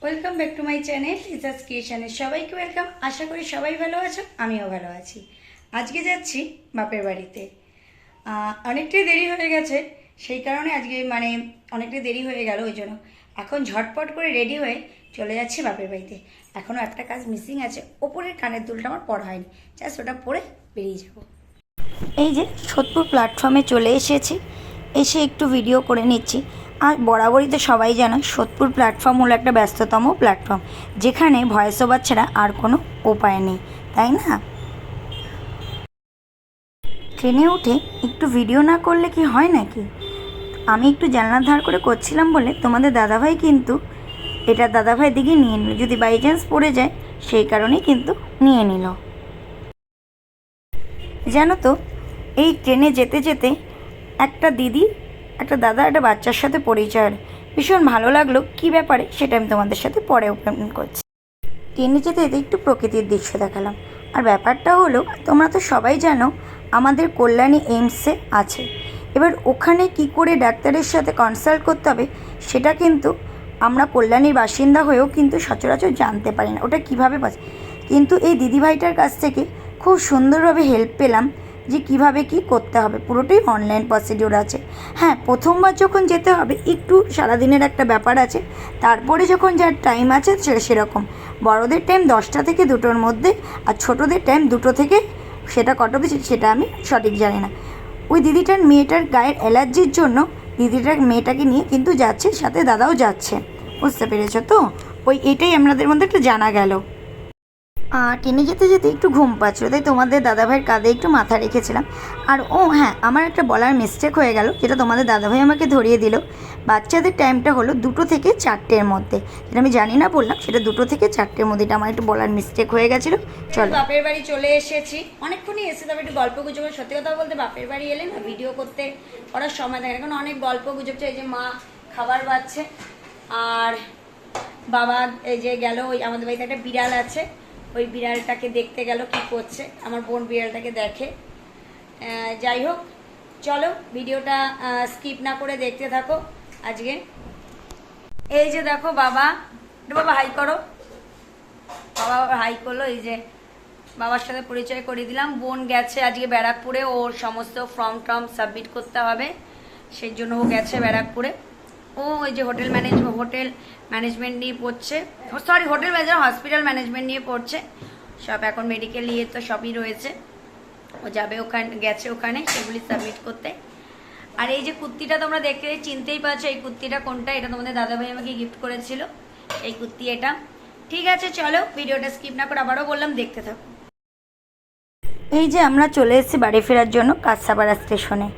Welcome back to my channel লিজাস ক্রিয়েশনে সবাইকে ওয়েলকাম। আশা করি সবাই ভালো আছো, আমিও ভালো আছি। আজকে যাচ্ছি বাপের বাড়িতে। অনেকটাই দেরি হয়ে গেছে, সেই কারণে আজকে অনেকটাই দেরি হয়ে গেল, ওই জন্য এখন ঝটপট করে রেডি হয়ে চলে যাচ্ছি বাপের বাড়িতে। এখনও একটা কাজ মিসিং আছে, ওপরের কানের দুলটা আমার পরা হয়নি, জাস্ট ওটা পরে বেরিয়ে যাব। এই যে সোদপুর প্ল্যাটফর্মে চলে এসেছি, এসে একটু ভিডিও করে নিচ্ছি। আর বরাবরই তো সবাই জানো সোদপুর প্ল্যাটফর্ম হলো একটা ব্যস্ততম প্ল্যাটফর্ম, যেখানে ভয়েস ওভার ছাড়া আর কোনো উপায় নেই, তাই না? ট্রেনে উঠে একটু ভিডিও না করলে কি হয় নাকি? আমি একটু জানলার ধার করে করছিলাম বলে তোমাদের দাদাভাই কিন্তু এটা দাদাভাই দিকে নিয়ে নিল, যদি বাই চান্স পড়ে যায় সেই কারণেই কিন্তু নিয়ে নিল। জানো তো, এই ট্রেনে যেতে যেতে একটা দিদি, একটা দাদা, একটা বাচ্চার সাথে পরিচয়, ভীষণ ভালো লাগলো। কী ব্যাপারে সেটা আমি তোমাদের সাথে পরে ওপেন করছি। ট্রেনে যেতে যেতে একটু প্রকৃতির দৃশ্য দেখালাম। আর ব্যাপারটা হলো, তোমরা তো সবাই জানো আমাদের কল্যাণী এইমসে আছে। এবার ওখানে কি করে ডাক্তারের সাথে কনসাল্ট করতে হবে সেটা কিন্তু আমরা কল্যাণীর বাসিন্দা হয়েও কিন্তু সচরাচর জানতে পারি না, ওটা কীভাবে পাচ্ছে। কিন্তু এই দিদিভাইটার কাছ থেকে খুব সুন্দরভাবে হেল্প পেলাম যে কিভাবে কি করতে হবে। পুরোটাই অনলাইন প্রসিডিওর আছে। হ্যাঁ, প্রথমবার যখন যেতে হবে একটু সারাদিনের একটা ব্যাপার আছে, তারপরে যখন যার টাইম আছে সেরকম। বড়দের টাইম 10টা থেকে 2টোর মধ্যে, আর ছোটোদের টাইম 2টো থেকে, সেটা কত বেশি সেটা আমি সঠিক জানি না। ওই দিদিটার মেয়েটার গায়ের অ্যালার্জির জন্য দিদিটার মেয়েটাকে নিয়ে কিন্তু যাচ্ছে, সাথে দাদাও যাচ্ছে। বুঝতে পেরেছো তো? এটাই আমাদের মধ্যে একটু জানা গেল। ট্রেনে যেতে যেতে একটু ঘুম পাচ্ছিলো, তাই তোমাদের দাদাভাইয়ের কাঁধে একটু মাথা রেখেছিলাম। আর হ্যাঁ, আমার একটা বলার মিস্টেক হয়ে গেল, যেটা তোমাদের দাদাভাই আমাকে ধরিয়ে দিল। বাচ্চাদের টাইমটা হলো 2টো থেকে 4টের মধ্যে, যেটা আমি জানি না বললাম, সেটা 2টো থেকে 4টের মধ্যে। এটা আমার একটু বলার মিস্টেক হয়ে গেছিলো। চলো, বাপের বাড়ি চলে এসেছি, অনেকক্ষণই এসে, তবে একটু গল্প গুজব। সত্যি কথা বলতে বাপের বাড়ি এলে না ভিডিও করতে করার সময় থাকে না, এখন অনেক গল্প গুজব। এই যে মা খাবার বাচ্ছে, আর বাবা এই যে গেল, ওই আমাদের বাড়িতে একটা বিড়াল আছে, ওই বিড়ালটাকে দেখতে গেল কি করছে। আমার বোন বিড়ালটাকে দেখে। যাই হোক, চলো ভিডিওটা স্কিপ না করে দেখতে থাকো। আজকে এই যে দেখো বাবা হাই করো, বাবা হাই করলো। এই যে বাবার সাথে পরিচয় করিয়ে দিলাম। বোন গেছে আজকে ব্যারাকপুরে, ওর সমস্ত ফর্ম টর্ম সাবমিট করতে হবে, সেই জন্য ও গেছে ব্যারাকপুরে। ওই যে হোটেল ম্যানেজমেন্ট নিয়ে পড়ছে, হসপিটাল ম্যানেজমেন্ট নিয়ে পড়ছে। সব এখন মেডিকেল নিয়ে তো সবই রয়েছে। ও যাবে গেছে ওখানে সেগুলি সাবমিট করতে। আর এই যে কুর্তিটা তোমরা দেখতে চিনতেই পারছো, এই কুর্তিটা কোনটা, এটা তোমাদের দাদাভাই আমাকে গিফট করেছিল, এই কুর্তি এটা। ঠিক আছে, চলো ভিডিওটা স্কিপ না করে আবারও বললাম দেখতে থাকো। এই যে আমরা চলে এসেছি বাড়ি ফেরার জন্য কাঁচরাপাড়া স্টেশনে।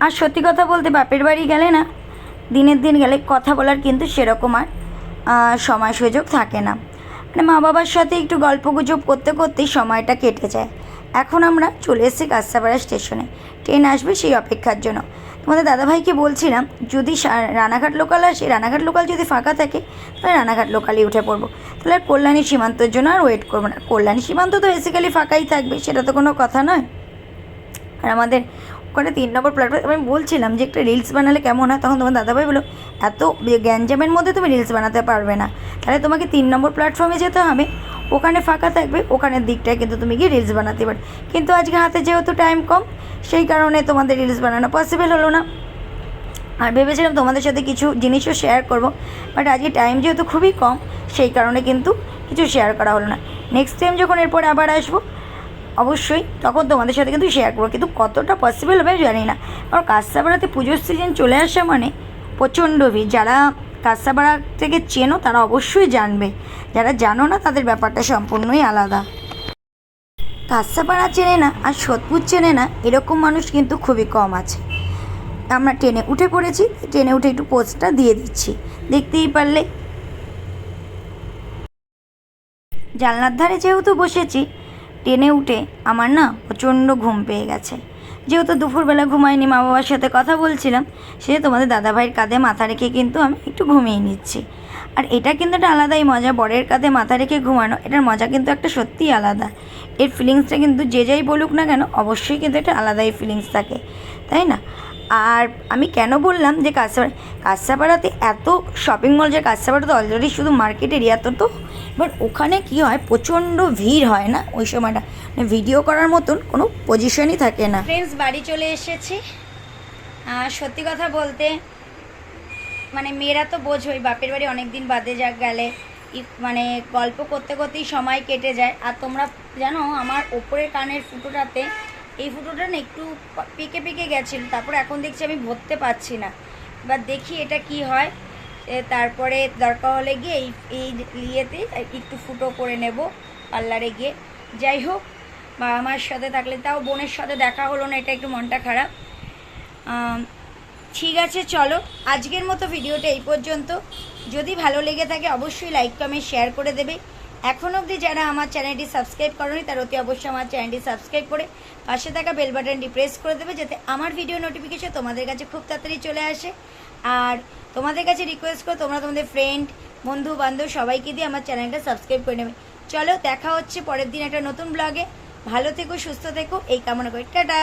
আর সত্যি কথা বলতে বাপের বাড়ি গেলে না, দিনের দিন গেলে কথা বলার কিন্তু সেরকম আর সময় সুযোগ থাকে না। মা বাবার সাথে একটু গল্প গুজব করতে করতেই সময়টা কেটে যায়। এখন আমরা চলে এসেছি কাঁচরাপাড়া স্টেশনে, ট্রেন আসবে সেই অপেক্ষার জন্য। তোমাদের দাদাভাইকে বলছিলাম যদি রানাঘাট লোকাল আসে, রানাঘাট লোকাল যদি ফাঁকা থাকে তাহলে রানাঘাট লোকালেই উঠে পড়বো, তাহলে আর কল্যাণী সীমান্তের জন্য আর ওয়েট করবো না। কল্যাণী সীমান্ত তো বেসিক্যালি ফাঁকাই থাকবে, সেটা তো কোনো কথা নয়। আর আমাদের ওখানে 3 নম্বর প্ল্যাটফর্ম, আমি বলছিলাম যে একটা রিলস বানালে কেমন হয়, তখন তোমার দাদাভাই বলো এত গ্যাঞ্জামের মধ্যে তুমি রিলস বানাতে পারবে না, তাহলে তোমাকে 3 নম্বর প্ল্যাটফর্মে যেতে হবে, ওখানে ফাঁকা থাকবে, ওখানের দিকটায় কিন্তু তুমি গিয়ে রিলস বানাতে পারবে। কিন্তু আজকে হাতে যেহেতু টাইম কম, সেই কারণে তোমাদের রিলস বানানো পসিবল হলো না। আর ভেবেছিলাম তোমাদের সাথে কিছু জিনিসও শেয়ার করব, বাট আজকে টাইম যেহেতু খুবই কম, সেই কারণে কিন্তু কিছু শেয়ার করা হলো না। নেক্সট টাইম যখন এরপরে আবার আসবো অবশ্যই তখন তোমাদের সাথে কিন্তু শেয়ার করবো, কিন্তু কতটা পসিবল হবে জানি না। কারণ কাঁচরাপাড়াতে পুজোর সিজন চলে আসা মানে প্রচণ্ড ভিড়। যারা কাঁচরাপাড়া থেকে চেনো তারা অবশ্যই জানবে, যারা জানো না তাদের ব্যাপারটা সম্পূর্ণই আলাদা। কাঁচরাপাড়া চেনে না আর সোদপুর চেনে না এরকম মানুষ কিন্তু খুবই কম আছে। আমরা ট্রেনে উঠে পড়েছি, ট্রেনে উঠে একটু পোস্টটা দিয়ে দিচ্ছি, দেখতেই পারলে। জানলার ধারে যেহেতু বসেছি, ট্রেনে উঠে আমার না প্রচণ্ড ঘুম পেয়ে গেছে। যেহেতু দুপুরবেলা ঘুমাইনি, মা বাবার সাথে কথা বলছিলাম, সে তোমাদের দাদাভাইয়ের কাঁধে মাথা রেখে কিন্তু আমি একটু ঘুমিয়ে নিচ্ছি। আর এটা কিন্তু একটা আলাদাই মজা, বরের কাঁধে মাথা রেখে ঘুমানো, এটার মজা কিন্তু একটা সত্যিই আলাদা। এর ফিলিংসটা কিন্তু যে যাই বলুক না কেন, অবশ্যই কিন্তু একটা আলাদাই ফিলিংস থাকে, তাই না? আর আমি কেন বললাম যে কাঁচরাপাড়াতে এত শপিং মল, যে কাঁচরাপাড়া তো অলরেডি শুধু মার্কেট এরিয়া তো এবার ওখানে কি হয়, প্রচণ্ড ভিড় হয় না ওই সময়টা, ভিডিও করার মতন কোনো পজিশনই থাকে না। ফ্রেন্ডস, বাড়ি চলে এসেছি। সত্যি কথা বলতে মানে মেয়েরা তো বোঝোই, বাপের বাড়ি অনেক দিন বাদে গেলে মানে গল্প করতে করতেই সময় কেটে যায়। আর তোমরা জানো আমার ওপরের কানের ফুটোটাতে, এই ফুটোটা না একটু পেকে পেকে গেছিলো, তারপরে এখন দেখছি আমি ভরতে পারছি না। এবার দেখি এটা কি হয়, তারপরে দরকার হলে গিয়ে এই ইয়েতে একটু ফুটো করে নেব পার্লারে গিয়ে। যাই হোক, বাবা মার সাথে থাকলে, তাও বোনের সাথে দেখা হলো না, এটা একটু মনটা খারাপ। ঠিক আছে, চলো আজকের মতো ভিডিওটা এই পর্যন্ত। যদি ভালো লেগে থাকে অবশ্যই লাইক কমেন্ট শেয়ার করে দেবে। এখন অবধি যারা আমার চ্যানেলটি সাবস্ক্রাইব করোনি তারা অতি অবশ্যই আমার চ্যানেলটি সাবস্ক্রাইব করে পাশে থাকা বেল বাটনটি প্রেস করে দেবে, যাতে আমার ভিডিও নোটিফিকেশন তোমাদের কাছে খুব তাড়াতাড়ি চলে আসে। আর তোমাদের কাছে রিকোয়েস্ট করো তোমরা তোমাদের ফ্রেন্ড, বন্ধু বান্ধব সবাইকে দিয়ে আমার চ্যানেলটা সাবস্ক্রাইব করে নেবে। চলো দেখা হচ্ছে পরের দিন একটা নতুন ব্লগে। ভালো থেকো, সুস্থ থেকো এই কামনা করি। টাটা।